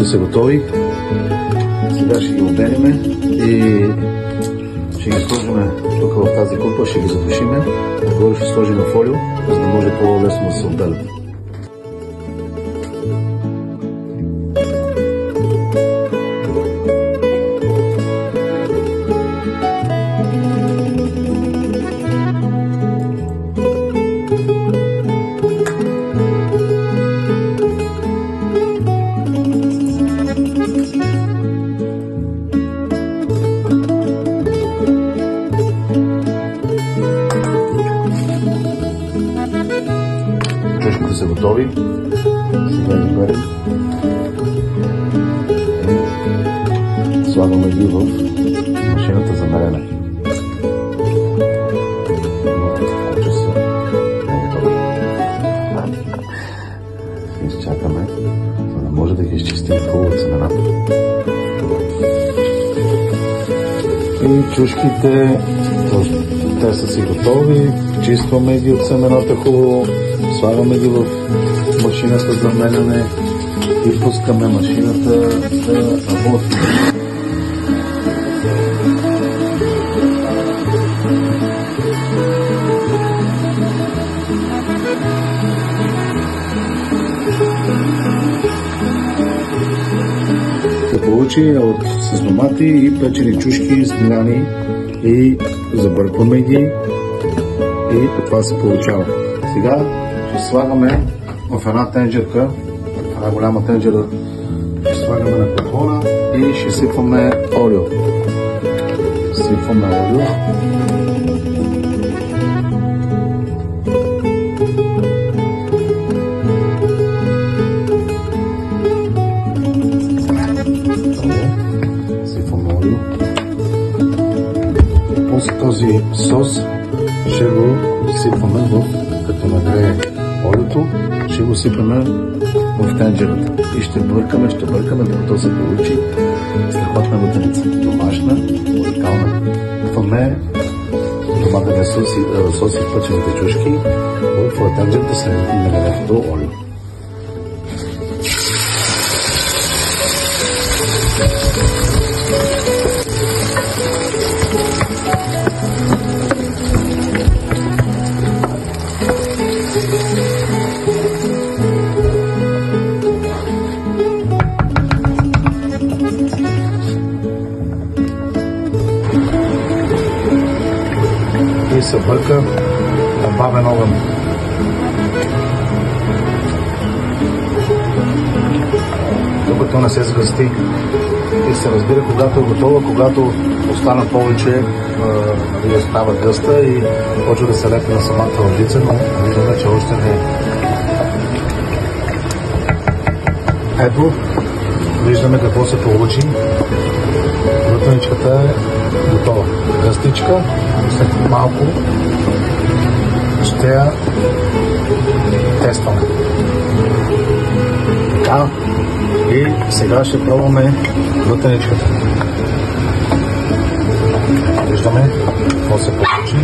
са готови. Сега ще ги обереме и ще ги сложим тук в тази купа, ще ги задушиме. Отгоре ще сложим фолио, за да може по-лесно да се отделят. Чушките са готови. Сега ги берем. Слагаме ги в машината за мерене. Вече са готови. Изчакаме, за да може да ги изчистим хубаво от семената. И чушките, те са си готови. Чистваме ги от семената хубаво. Слагаме ги в машината за мелене и пускаме машината да работи. Се получи с домати и печени чушки, смляни и забъркваме ги и това се получава. Сега ще слагаме в една тенджерка, една голяма тенджера, ще слагаме на кухона и ще сипваме олио. Сипваме олио. Сипваме олио. После този сос ще го сипваме като нагрее олиото, ще го сипаме в тенджерата и ще бъркаме, докато се получи страхотна лутеница. Домашна, уникална. Сипваме доматения сос и печените чушки в тенджерата с нагретото олио. И се бърка на бавен огън. Докато не се сгъсти. И се разбира, когато е готова, когато остана повече, става гъста и почва да се лепи на самата лъжица, но виждаме, че още не е. Ето, виждаме какво се получи. Лутеничката е готова. Гъстичка, след малко ще я тестваме. Така, и сега ще пробваме лутеничката. Виждаме какво се получи.